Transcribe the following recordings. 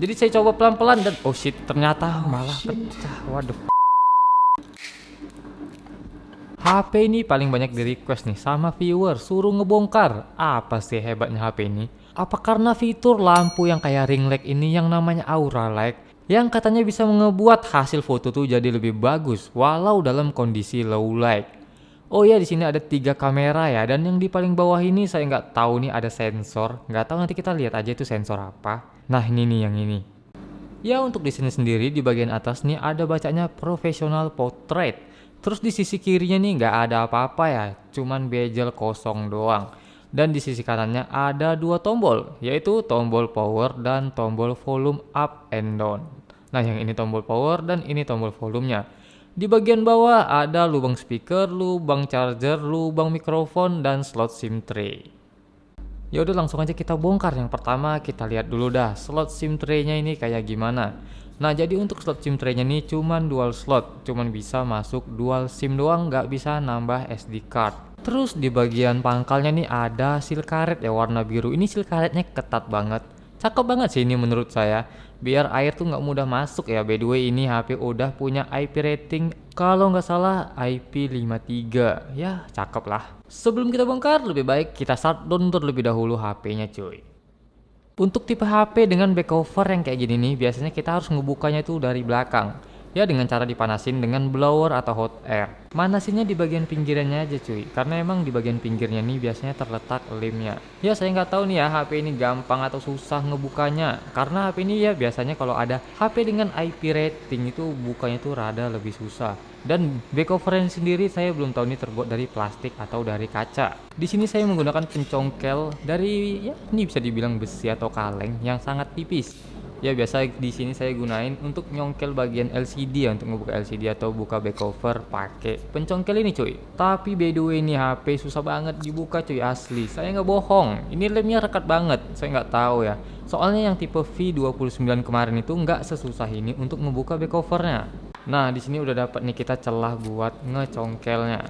Jadi saya coba pelan-pelan dan oh shit, ternyata malah pecah. Waduh. HP ini paling banyak di request nih sama viewer, suruh ngebongkar. Apa sih hebatnya HP ini? Apa karena fitur lampu yang kayak ring light ini yang namanya Aura Light, yang katanya bisa ngebuat hasil foto tuh jadi lebih bagus walau dalam kondisi low light. Oh ya, di sini ada 3 kamera ya, dan yang di paling bawah ini saya nggak tahu nih ada sensor. Nggak tahu, nanti kita lihat aja itu sensor apa. Nah ini nih yang ini. Ya untuk di sini sendiri di bagian atas nih ada bacanya professional portrait. Terus di sisi kirinya nih nggak ada apa-apa ya, cuman bezel kosong doang. Dan di sisi kanannya ada 2 tombol, yaitu tombol power dan tombol volume up and down. Nah yang ini tombol power dan ini tombol volumenya. Di bagian bawah ada lubang speaker, lubang charger, lubang mikrofon, dan slot SIM tray. Ya udah langsung aja kita bongkar. Yang pertama kita lihat dulu dah slot SIM tray-nya ini kayak gimana. Nah jadi untuk slot SIM tray-nya ini cuman dual slot, cuman bisa masuk dual SIM doang, nggak bisa nambah SD card. Terus di bagian pangkalnya nih ada seal karet ya warna biru. Ini seal karetnya ketat banget, cakep banget sih ini menurut saya. Biar air tuh nggak mudah masuk ya. By the way ini HP udah punya IP rating kalau nggak salah IP53. Ya cakep lah. Sebelum kita bongkar lebih baik kita shutdown terlebih dahulu HP-nya cuy. Untuk tipe HP dengan back cover yang kayak gini nih, biasanya kita harus ngebukanya itu dari belakang. Ya dengan cara dipanasin dengan blower atau hot air. Manasinnya di bagian pinggirannya aja cuy, karena emang di bagian pinggirnya nih biasanya terletak lemnya. Ya saya nggak tahu nih ya HP ini gampang atau susah ngebukanya, karena HP ini ya biasanya kalau ada HP dengan IP rating itu bukanya tuh rada lebih susah. Dan back covernya sendiri saya belum tahu ini terbuat dari plastik atau dari kaca. Di sini saya menggunakan pencongkel dari ya ini bisa dibilang besi atau kaleng yang sangat tipis. Ya biasa di sini saya gunain untuk nyongkel bagian LCD ya, untuk ngebuka LCD atau buka back cover pakai pencongkel ini cuy. Tapi by the way ini HP susah banget dibuka cuy, asli. Saya nggak bohong. Ini lemnya rekat banget. Saya nggak tahu ya. Soalnya yang tipe V29 kemarin itu nggak sesusah ini untuk ngebuka back covernya. Nah di sini udah dapat nih kita celah buat ngecongkelnya.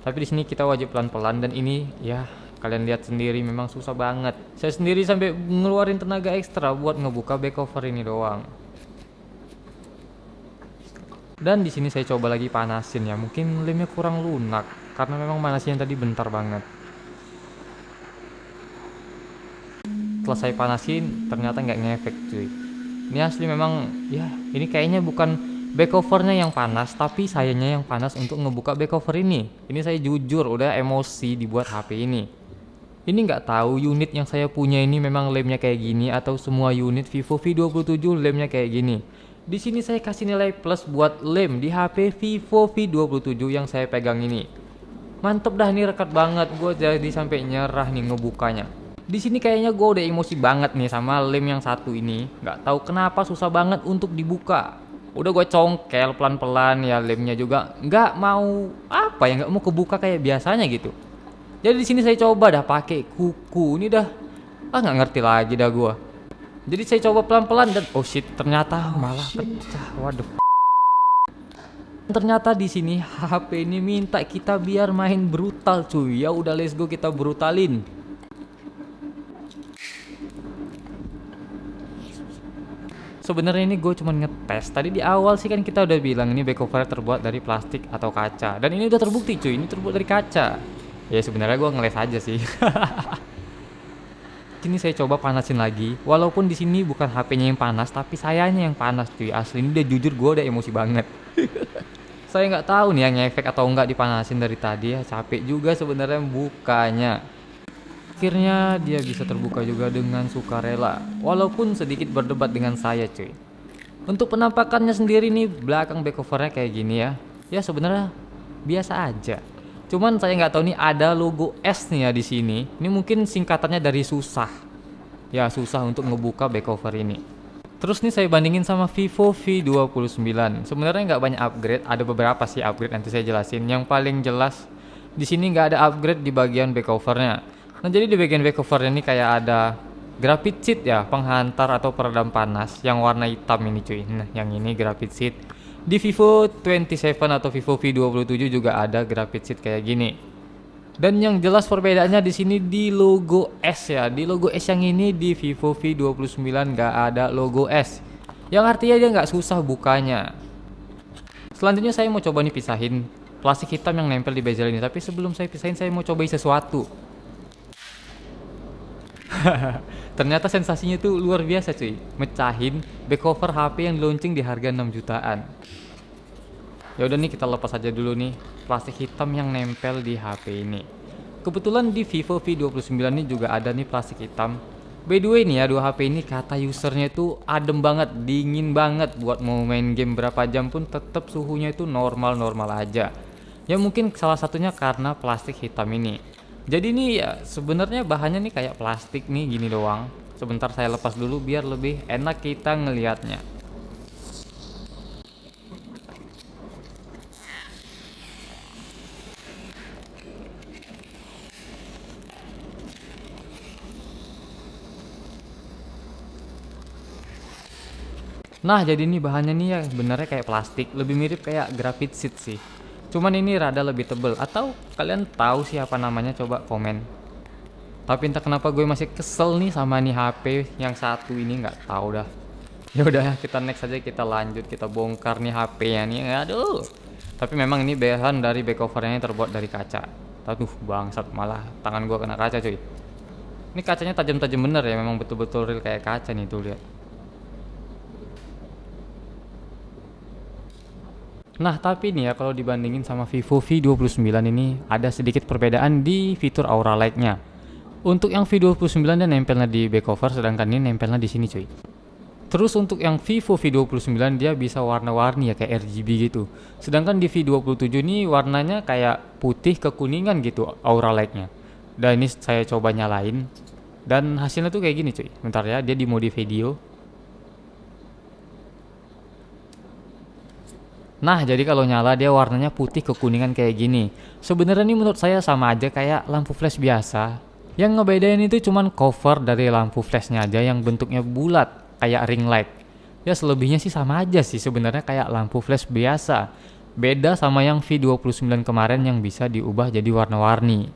Tapi di sini kita wajib pelan-pelan dan ini ya kalian lihat sendiri memang susah banget. Saya sendiri sampai ngeluarin tenaga ekstra buat ngebuka back cover ini doang. Dan di sini saya coba lagi panasin ya. Mungkin lemnya kurang lunak karena memang panasnya tadi bentar banget. Setelah saya panasin ternyata nggak ngefek cuy. Ini asli memang ya ini kayaknya bukan back covernya yang panas, tapi sayanya yang panas untuk ngebuka back cover ini. Ini saya jujur udah emosi dibuat HP ini. Ini nggak tahu unit yang saya punya ini memang lemnya kayak gini atau semua unit Vivo V27 lemnya kayak gini. Di sini saya kasih nilai plus buat lem di HP Vivo V27 yang saya pegang ini. Mantep dah, ini rekat banget, gue jadi sampai nyerah nih ngebukanya. Di sini kayaknya gue udah emosi banget nih sama lem yang satu ini. Nggak tahu kenapa susah banget untuk dibuka. Udah gue congkel pelan-pelan ya, lemnya juga nggak mau apa ya, nggak mau kebuka kayak biasanya gitu. Jadi di sini saya coba dah pakai kuku. Ini dah nggak ngerti lagi dah gua. Jadi saya coba pelan-pelan dan oh shit, ternyata malah pecah. Waduh. Ternyata di sini HP ini minta kita biar main brutal cuy. Ya udah let's go kita brutalin. Sebenarnya ini gue cuma ngetes. Tadi di awal sih kan kita udah bilang ini back cover terbuat dari plastik atau kaca. Dan ini udah terbukti cuy, ini terbuat dari kaca. Ya sebenarnya gue ngeles aja sih. Sini saya coba panasin lagi. Walaupun di sini bukan HP-nya yang panas, tapi sayanya yang panas cuy. Asli ini udah jujur gue udah emosi banget. Saya nggak tahu nih yang ngefek atau nggak dipanasin dari tadi ya. Capek juga sebenarnya bukanya. Akhirnya dia bisa terbuka juga dengan sukarela. Walaupun sedikit berdebat dengan saya cuy. Untuk penampakannya sendiri nih belakang back covernya kayak gini ya. Ya sebenarnya biasa aja. Cuman saya nggak tahu nih ada logo S nih ya di sini. Ini mungkin singkatannya dari susah. Ya susah untuk ngebuka back cover ini. Terus nih saya bandingin sama Vivo V29. Sebenarnya nggak banyak upgrade, ada beberapa sih upgrade nanti saya jelasin. Yang paling jelas di sini nggak ada upgrade di bagian back covernya. Nah jadi di bagian back covernya ini kayak ada graphite sheet ya, penghantar atau peredam panas yang warna hitam ini cuy. Nah yang ini graphite sheet. Di Vivo 27 atau Vivo V27 juga ada graphite sheet kayak gini. Dan yang jelas perbedaannya di sini di logo S ya. Di logo S yang ini di Vivo V29 nggak ada logo S. Yang artinya dia nggak susah bukanya. Selanjutnya saya mau coba nih pisahin plastik hitam yang nempel di bezel ini. Tapi sebelum saya pisahin saya mau cobain sesuatu. Ternyata sensasinya tuh luar biasa cuy. Mecahin back cover HP yang launching di harga 6 jutaan. Ya udah nih kita lepas aja dulu nih plastik hitam yang nempel di HP ini. Kebetulan di Vivo V29 ini juga ada nih plastik hitam. By the way nih ya, dua HP ini kata usernya itu adem banget, dingin banget, buat mau main game berapa jam pun tetap suhunya itu normal-normal aja. Ya mungkin salah satunya karena plastik hitam ini. Jadi nih ya sebenarnya bahannya nih kayak plastik nih gini doang. Sebentar saya lepas dulu biar lebih enak kita ngelihatnya. Nah, jadi ini bahannya nih ya benernya kayak plastik, lebih mirip kayak graphite sheet sih. Cuman ini rada lebih tebel. Atau kalian tahu siapa namanya? Coba komen. Tapi entah kenapa gue masih kesel nih sama nih HP yang satu ini, nggak tahu dah. Ya udah kita next aja, kita lanjut, kita bongkar nih HP-nya nih. Aduh. Tapi memang ini bahan dari back covernya terbuat dari kaca. Aduh, bangsat, malah tangan gue kena kaca cuy. Ini kacanya tajam-tajam bener ya, memang betul-betul real kayak kaca nih tuh lihat. Nah, tapi nih ya kalau dibandingin sama Vivo V29 ini ada sedikit perbedaan di fitur Aura Light-nya. Untuk yang V29 dia nempelnya di back cover, sedangkan ini nempelnya di sini cuy. Terus untuk yang Vivo V29 dia bisa warna-warni ya kayak RGB gitu. Sedangkan di V27 ini warnanya kayak putih kekuningan gitu Aura Light-nya. Dan ini saya coba nyalain dan hasilnya tuh kayak gini cuy. Bentar ya, dia di mode video. Nah, jadi kalau nyala dia warnanya putih kekuningan kayak gini. Sebenarnya ini menurut saya sama aja kayak lampu flash biasa. Yang ngebedain itu cuman cover dari lampu flashnya aja yang bentuknya bulat kayak ring light. Ya selebihnya sih sama aja sih sebenarnya kayak lampu flash biasa. Beda sama yang V29 kemarin yang bisa diubah jadi warna-warni.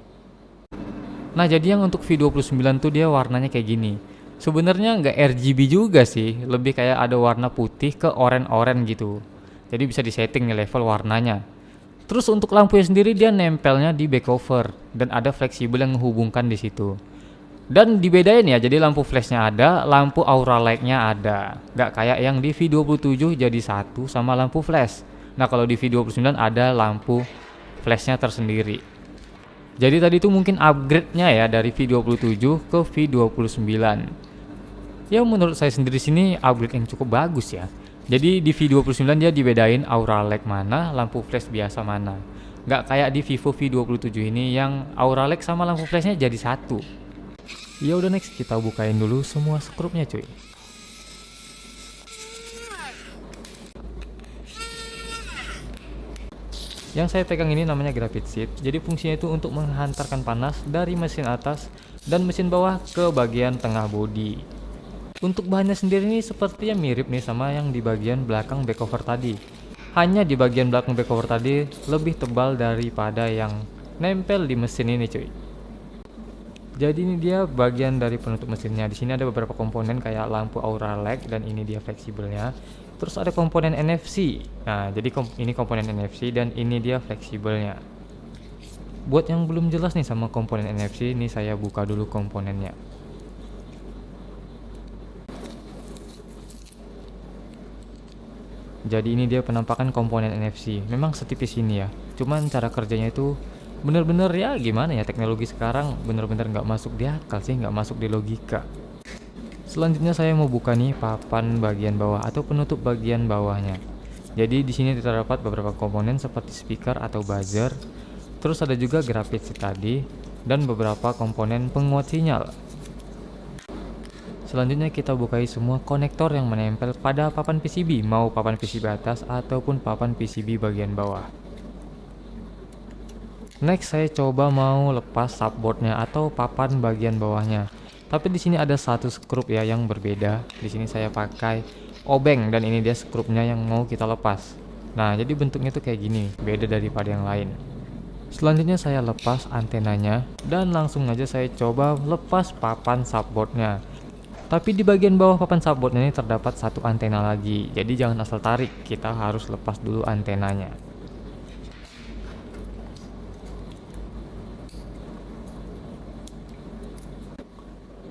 Nah, jadi yang untuk V29 tuh dia warnanya kayak gini. Sebenarnya nggak RGB juga sih, lebih kayak ada warna putih ke oranye-oranye gitu. Jadi bisa disetting nih level warnanya. Terus untuk lampunya sendiri dia nempelnya di back cover dan ada fleksibel yang menghubungkan di situ. Dan dibedain ya, jadi lampu flashnya ada, lampu aura light-nya ada. Nggak kayak yang di V27 jadi satu sama lampu flash. Nah kalau di V29 ada lampu flashnya tersendiri. Jadi tadi itu mungkin upgrade-nya ya dari V27 ke V29. Ya menurut saya sendiri sini upgrade yang cukup bagus ya. Jadi di V29 dia dibedain aura light mana, lampu flash biasa mana. Nggak kayak di Vivo V27 ini yang aura light sama lampu flashnya jadi satu. Ya udah next kita bukain dulu semua skrupnya cuy. Yang saya pegang ini namanya graphite sheet. Jadi fungsinya itu untuk menghantarkan panas dari mesin atas dan mesin bawah ke bagian tengah bodi. Untuk bahannya sendiri ini sepertinya mirip nih sama yang di bagian belakang back cover tadi. Hanya di bagian belakang back cover tadi lebih tebal daripada yang nempel di mesin ini cuy. Jadi ini dia bagian dari penutup mesinnya. Di sini ada beberapa komponen kayak lampu aura light dan ini dia fleksibelnya. Terus ada komponen NFC. Nah, jadi ini komponen NFC dan ini dia fleksibelnya. Buat yang belum jelas nih sama komponen NFC, ini saya buka dulu komponennya. Jadi ini dia penampakan komponen NFC. Memang setipis ini ya. Cuman cara kerjanya itu bener-bener ya gimana ya, teknologi sekarang bener-bener nggak masuk di akal sih, nggak masuk di logika. Selanjutnya saya mau buka nih papan bagian bawah atau penutup bagian bawahnya. Jadi di sini terdapat beberapa komponen seperti speaker atau buzzer. Terus ada juga grafik tadi dan beberapa komponen penguat sinyal. Selanjutnya kita bukai semua konektor yang menempel pada papan PCB, mau papan PCB atas ataupun papan PCB bagian bawah. Next saya coba mau lepas subboardnya atau papan bagian bawahnya. Tapi di sini ada satu skrup ya yang berbeda. Di sini saya pakai obeng dan ini dia skrupnya yang mau kita lepas. Nah, jadi bentuknya tuh kayak gini, beda daripada yang lain. Selanjutnya saya lepas antenanya dan langsung aja saya coba lepas papan subboardnya. Tapi di bagian bawah papan subboardnya ini terdapat satu antena lagi, jadi jangan asal tarik, kita harus lepas dulu antenanya.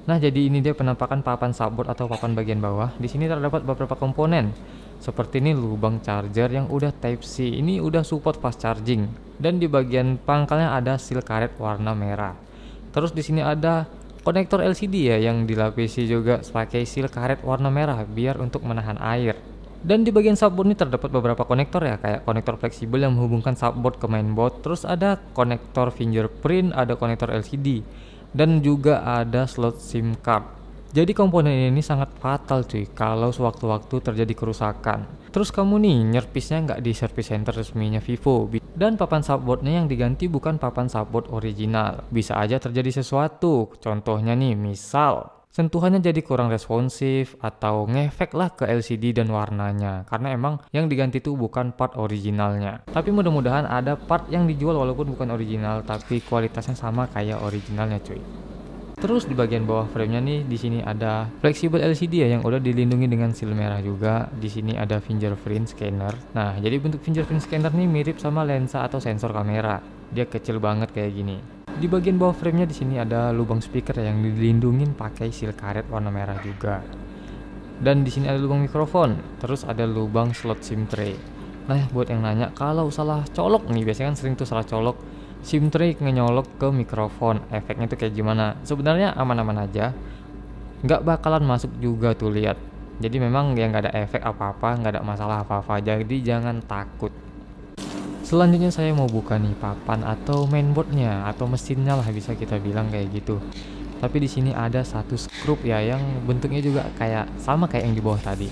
Nah, jadi ini dia penampakan papan subboard atau papan bagian bawah. Di sini terdapat beberapa komponen. Seperti ini lubang charger yang udah Type C. Ini udah support fast charging. Dan di bagian pangkalnya ada seal karet warna merah. Terus di sini ada konektor LCD ya yang dilapisi juga pakai seal karet warna merah biar untuk menahan air. Dan di bagian subboard ini terdapat beberapa konektor ya, kayak konektor fleksibel yang menghubungkan subboard ke mainboard. Terus ada konektor fingerprint, ada konektor LCD, dan juga ada slot SIM card. Jadi komponen ini sangat fatal cuy kalau sewaktu-waktu terjadi kerusakan. Terus kamu nih nyerpisnya nggak di service center resminya Vivo, dan papan subboardnya yang diganti bukan papan subboard original. Bisa aja terjadi sesuatu, contohnya nih misal sentuhannya jadi kurang responsif atau ngefek lah ke LCD dan warnanya, karena emang yang diganti itu bukan part originalnya. Tapi mudah-mudahan ada part yang dijual walaupun bukan original tapi kualitasnya sama kayak originalnya cuy. Terus di bagian bawah frame-nya nih, di sini ada fleksibel LCD ya yang udah dilindungi dengan seal merah juga. Di sini ada fingerprint scanner. Nah, jadi bentuk fingerprint scanner nih mirip sama lensa atau sensor kamera. Dia kecil banget kayak gini. Di bagian bawah frame-nya di sini ada lubang speaker yang dilindungin pakai seal karet warna merah juga. Dan di sini ada lubang mikrofon, terus ada lubang slot SIM tray. Nah, buat yang nanya kalau salah colok nih, biasanya kan sering tuh salah colok SIM tray ngenyolok ke mikrofon, efeknya tuh kayak gimana? Sebenarnya aman-aman aja, nggak bakalan masuk juga tuh, lihat. Jadi memang ya nggak ada efek apa-apa, nggak ada masalah apa-apa, jadi jangan takut. Selanjutnya saya mau buka nih papan atau mainboardnya atau mesinnya lah, bisa kita bilang kayak gitu. Tapi di sini ada satu skrup ya yang bentuknya juga kayak sama kayak yang di bawah tadi.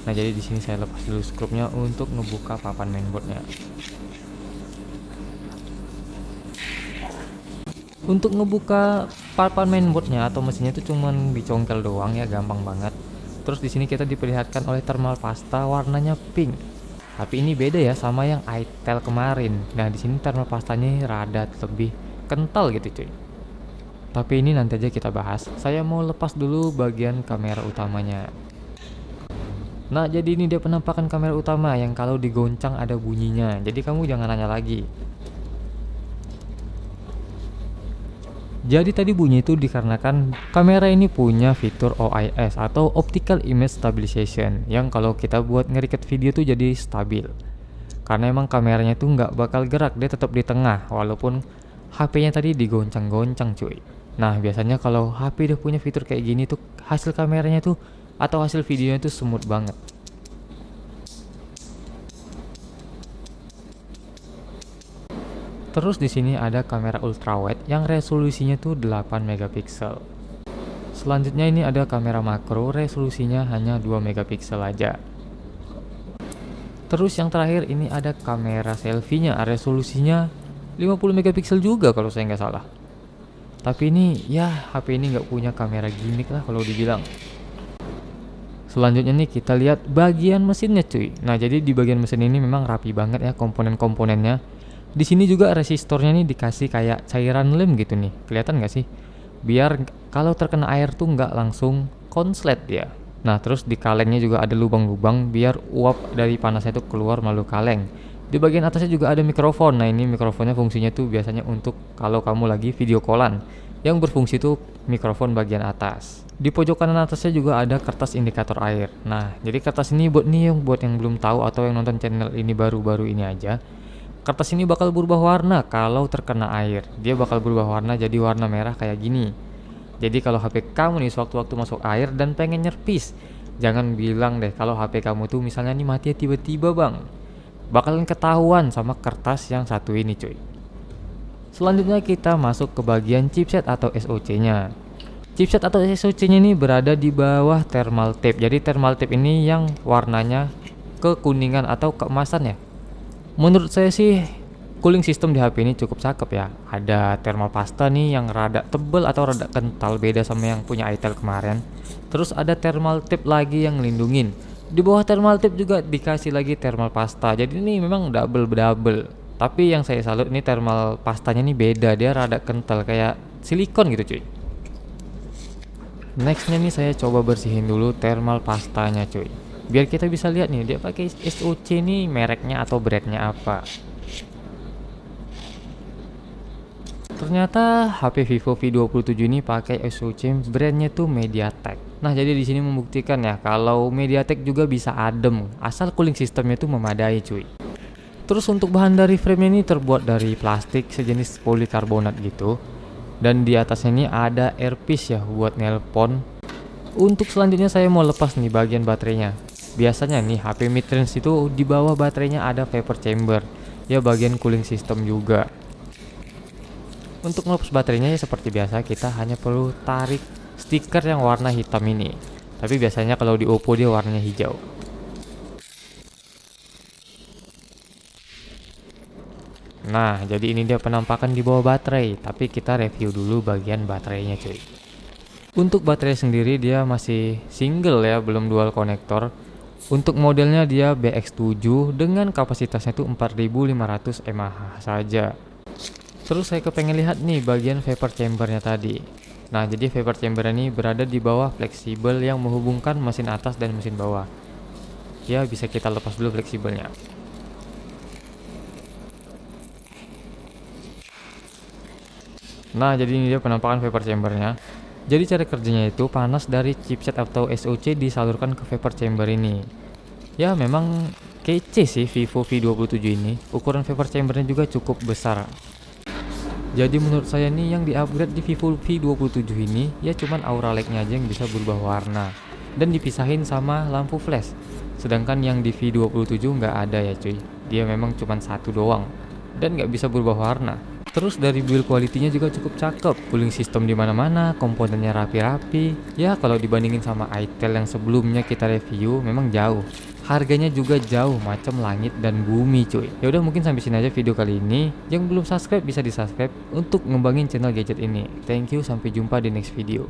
Nah, jadi di sini saya lepas dulu skrupnya untuk ngebuka papan mainboardnya. Untuk ngebuka papan mainboardnya atau mesinnya itu cuman dicongkel doang ya, gampang banget. Terus di sini kita diperlihatkan oleh thermal pasta warnanya pink. Tapi ini beda ya sama yang itel kemarin. Nah, di sini thermal pastanya rada lebih kental gitu cuy. Tapi ini nanti aja kita bahas. Saya mau lepas dulu bagian kamera utamanya. Nah, jadi ini dia penampakan kamera utama yang kalau digoncang ada bunyinya. Jadi kamu jangan nanya lagi. Jadi tadi bunyi itu dikarenakan kamera ini punya fitur OIS atau Optical Image Stabilization yang kalau kita buat nge-record video tuh jadi stabil. Karena emang kameranya tuh nggak bakal gerak, dia tetap di tengah walaupun HP-nya tadi digoncang-goncang cuy. Nah, biasanya kalau HP udah punya fitur kayak gini tuh hasil kameranya tuh atau hasil videonya tuh smooth banget. Terus di sini ada kamera ultrawide yang resolusinya tuh 8 megapiksel. Selanjutnya ini ada kamera makro, resolusinya hanya 2 megapiksel aja. Terus yang terakhir ini ada kamera selfie-nya, resolusinya 50 megapiksel juga kalau saya nggak salah. Tapi ini ya HP ini nggak punya kamera gimmick lah kalau dibilang. Selanjutnya nih kita lihat bagian mesinnya cuy. Nah, jadi di bagian mesin ini memang rapi banget ya komponen-komponennya. Di sini juga resistornya nih dikasih kayak cairan lem gitu nih, kelihatan nggak sih? Biar kalau terkena air tuh nggak langsung konslet ya. Nah, terus di kalengnya juga ada lubang-lubang biar uap dari panasnya itu keluar melalui kaleng. Di bagian atasnya juga ada mikrofon. Nah, ini mikrofonnya fungsinya tuh biasanya untuk kalau kamu lagi video callan. Yang berfungsi tuh mikrofon bagian atas. Di pojok kanan atasnya juga ada kertas indikator air. Nah, jadi kertas ini buat yang belum tahu atau yang nonton channel ini baru-baru ini aja. Kertas ini bakal berubah warna kalau terkena air. Dia bakal berubah warna jadi warna merah kayak gini. Jadi kalau HP kamu nih sewaktu-waktu masuk air dan pengen nyerpis, jangan bilang deh kalau HP kamu tuh misalnya nih mati tiba-tiba bang. Bakalan ketahuan sama kertas yang satu ini cuy. Selanjutnya kita masuk ke bagian chipset atau SoC-nya. Chipset atau SoC-nya ini berada di bawah thermal tape. Jadi thermal tape ini yang warnanya kekuningan atau keemasan ya. Menurut saya sih cooling system di HP ini cukup cakep ya. Ada thermal pasta nih yang rada tebel atau rada kental, beda sama yang punya itel kemarin. Terus ada thermal tape lagi yang ngelindungin. Di bawah thermal tape juga dikasih lagi thermal pasta. Jadi ini memang double. Tapi yang saya salut ini thermal pastanya nih beda, dia rada kental kayak silikon gitu cuy. Nextnya nih saya coba bersihin dulu thermal pastanya cuy, biar kita bisa lihat nih dia pakai SOC nih mereknya atau brandnya apa. Ternyata HP Vivo V27 ini pakai SoC brandnya tuh MediaTek. Nah, jadi di sini membuktikan ya kalau MediaTek juga bisa adem asal cooling sistemnya tuh memadai cuy. Terus untuk bahan dari frame ini terbuat dari plastik sejenis polikarbonat gitu. Dan di atasnya ini ada earpiece ya buat nelpon. Untuk selanjutnya saya mau lepas nih bagian baterainya. Biasanya nih HP midrange itu di bawah baterainya ada vapor chamber, ya bagian cooling system juga. Untuk ngelepas baterainya ya seperti biasa kita hanya perlu tarik stiker yang warna hitam ini. Tapi biasanya kalau di Oppo dia warnanya hijau. Nah, jadi ini dia penampakan di bawah baterai, tapi kita review dulu bagian baterainya cuy. Untuk baterai sendiri dia masih single ya, belum dual konektor. Untuk modelnya dia BX7 dengan kapasitasnya itu 4500 mAh saja. Terus saya kepengen lihat nih bagian vapor chambernya tadi. Nah, jadi vapor chamber ini berada di bawah fleksibel yang menghubungkan mesin atas dan mesin bawah. Ya, bisa kita lepas dulu fleksibelnya. Nah, jadi ini dia penampakan vapor chambernya. Jadi cara kerjanya itu panas dari chipset atau SoC disalurkan ke vapor chamber ini. Ya, memang kece sih Vivo V27 ini. Ukuran vapor chambernya juga cukup besar. Jadi menurut saya nih yang di-upgrade di Vivo V27 ini ya cuman Aura Light-nya aja yang bisa berubah warna dan dipisahin sama lampu flash. Sedangkan yang di V27 nggak ada ya cuy. Dia memang cuman satu doang dan nggak bisa berubah warna. Terus dari build quality-nya juga cukup cakep, cooling system di mana-mana, komponennya rapi-rapi. Ya kalau dibandingin sama itel yang sebelumnya kita review memang jauh. Harganya juga jauh macam langit dan bumi cuy. Ya udah mungkin sampai sini aja video kali ini. Yang belum subscribe bisa di subscribe untuk ngembangin channel gadget ini. Thank you, sampai jumpa di next video.